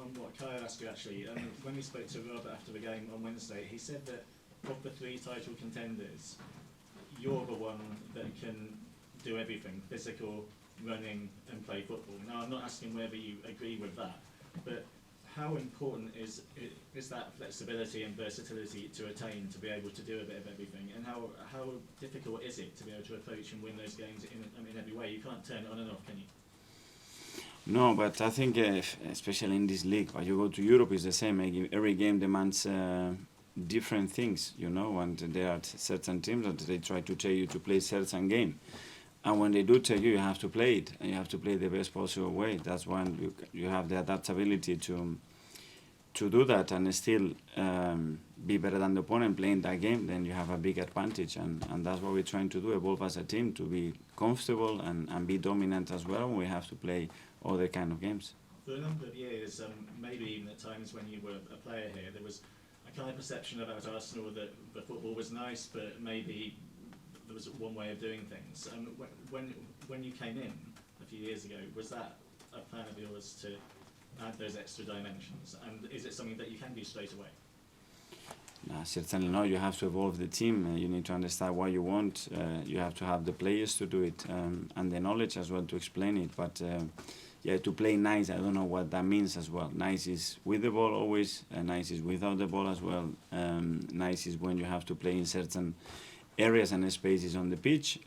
on what Kai asked you actually. When we spoke to Rob after the game on Wednesday, he said that of the three title contenders, you're the one that can do everything: physical, running, and play football. Now, I'm not asking whether you agree with that, but how important is that flexibility and versatility to attain, to be able to do a bit of everything, and how difficult is it to be able to approach and win those games in every way? You can't turn it on and off, can you? No, but I think especially in this league, when you go to Europe, it's the same. Every game demands different things, and there are certain teams that they try to tell you to play certain game. And when they do tell you, you have to play it, and you have to play the best possible way. That's when you have the adaptability to do that and still be better than the opponent playing that game. Then you have a big advantage, and that's what we're trying to do, evolve as a team, to be comfortable and be dominant as well when we have to play other kind of games. For a number of years, maybe even at times when you were a player here, there was a kind of perception about Arsenal that the football was nice, but maybe there was one way of doing things. When you came in a few years ago, was that a plan of yours to add those extra dimensions? And is it something that you can do straight away? No, certainly not. You have to evolve the team. You need to understand what you want. You have to have the players to do it, and the knowledge as well to explain it. But to play nice, I don't know what that means as well. Nice is with the ball always, nice is without the ball as well. Nice is when you have to play in certain areas and spaces on the pitch.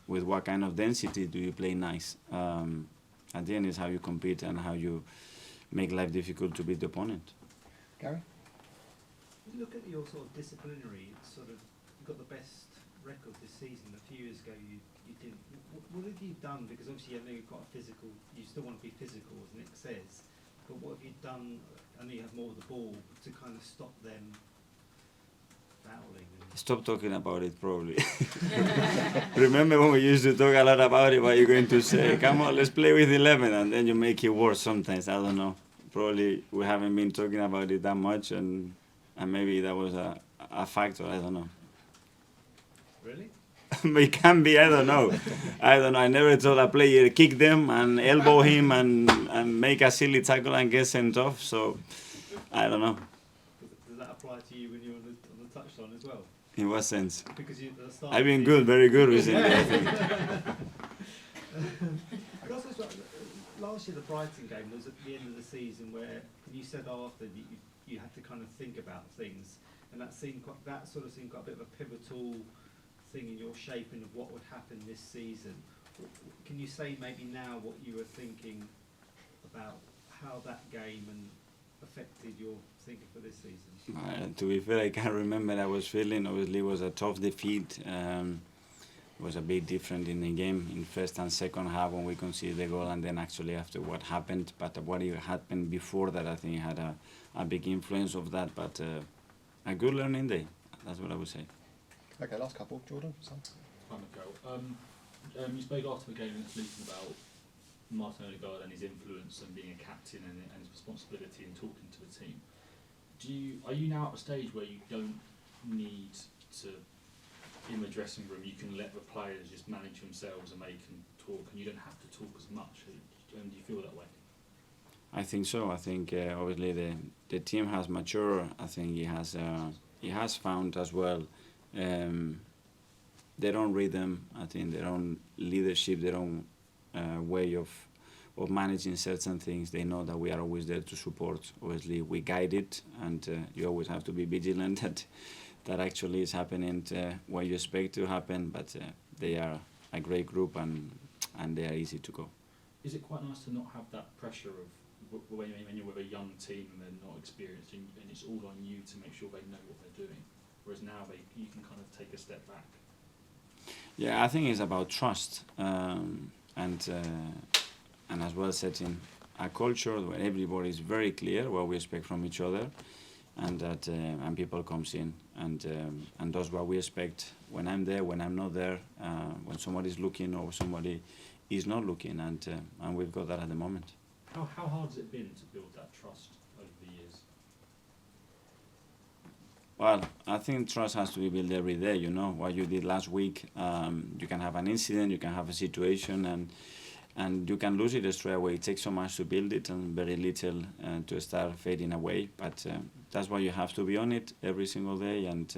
With what kind of density do you play nice? At the end is how you compete and how you make life difficult to beat the opponent. Gary? You look at your sort of disciplinary, you got the best record this season. A few years ago you didn't. What have you done? Because obviously I know you've got a physical, you still want to be physical, as Nick says, but what have you done, I know you have more of the ball, to kind of stop them fouling? Stop talking about it, probably. Remember when we used to talk a lot about it, what you're going to say? Come on, let's play with 11, and then you make it worse sometimes. I don't know. Probably we haven't been talking about it that much, and maybe that was a factor. I don't know. Really? It can be. I don't know. I never told a player kick them and elbow him and make a silly tackle and get sent off. So I don't know. Does that apply to you when you're on the touchline as well? In what sense? Because I've been good, very good recently. I think. Last year the Brighton game was at the end of the season where you said after that you had to kind of think about things, and that seemed quite a bit of a pivotal thing in your shaping of what would happen this season. Can you say maybe now what you were thinking about how that game affected your thinking for this season? To be fair, I can't remember. I was feeling, obviously, it was a tough defeat. It was a bit different in the game in first and second half when we conceded the goal, and then actually after what happened. But what happened before that, I think, had a big influence of that. But a good learning day. That's what I would say. Okay, last couple. Jordan, Sam? Hi, Mikel. You spoke after the game against Luton about Martin Odegaard and his influence and being a captain and his responsibility in talking to the team. Are you now at a stage where you don't need to, in the dressing room, you can let the players just manage themselves and they can talk, and you don't have to talk as much? Do you feel that way? I think so. I think obviously the team has matured. I think he has found as well their own rhythm. I think their own leadership, their own way of managing certain things. They know that we are always there to support. Obviously, we guide it, and you always have to be vigilant that actually is happening what you expect to happen. But they are a great group, and they are easy to go. Is it quite nice to not have that pressure of when you're with a young team and they're not experienced, and it's all on you to make sure they know what they're doing? Whereas now you can kind of take a step back. Yeah, I think it's about trust, and as well setting a culture where everybody is very clear what we expect from each other, and that and people comes in and does what we expect when I'm there, when I'm not there, when somebody's looking or somebody is not looking, and we've got that at the moment. How hard has it been to build that trust over the years? Well, I think trust has to be built every day. What you did last week, you can have an incident, you can have a situation, and you can lose it straight away. It takes so much to build it and very little to start fading away. But that's why you have to be on it every single day, and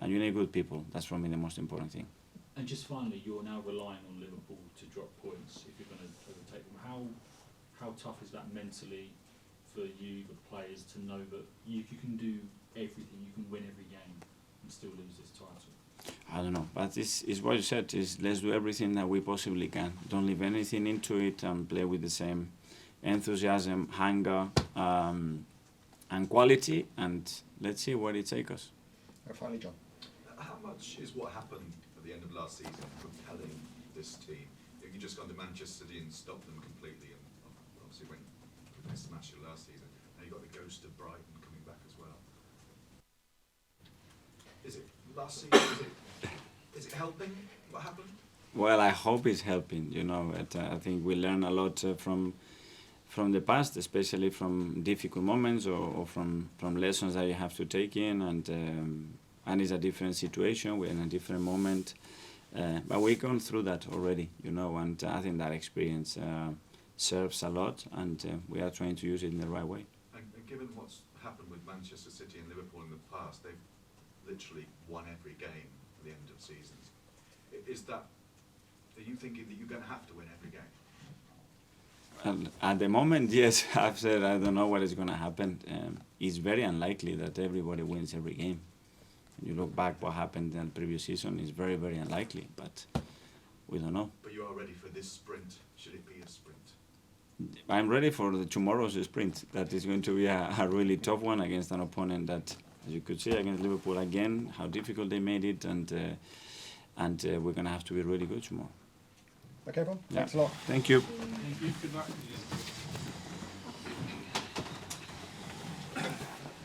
you need good people. That's for me the most important thing. And just finally, you're now relying on Liverpool to drop points if you're going to overtake them. How tough is that mentally for you, the players, to know that if you can do everything, you can win every game and still lose this title? I don't know, but this is what you said, is let's do everything that we possibly can. Don't leave anything into it and play with the same enthusiasm, hunger, and quality, and let's see where it takes us. And finally, John. How much is what happened at the end of last season propelling this team? If you just gone to Manchester City and stopped them completely, and obviously went with this smash last season, now you've got the ghost of Brighton coming back as well. Is it last season? Is it helping? What happened? Well, I hope it's helping. I think we learn a lot from the past, especially from difficult moments or from lessons that you have to take in, and it's a different situation. We're in a different moment, but we've gone through that already, and I think that experience serves a lot, and we are trying to use it in the right way. And given what's happened with Manchester City and Liverpool in the past, they've literally won every game at the end of seasons. Are you thinking that you're going to have to win every game? And at the moment, yes, I've said I don't know what is going to happen. It's very unlikely that everybody wins every game. You look back what happened in the previous season, it's very, very unlikely, but we don't know. But you are ready for this sprint, should it be a sprint? I'm ready for tomorrow's sprint. That is going to be a really tough one against an opponent that, as you could see, against Liverpool again, how difficult they made it, and we're going to have to be really good tomorrow. Okay, Bob. Yeah. Thanks a lot. Thank you. Thank you. Good luck.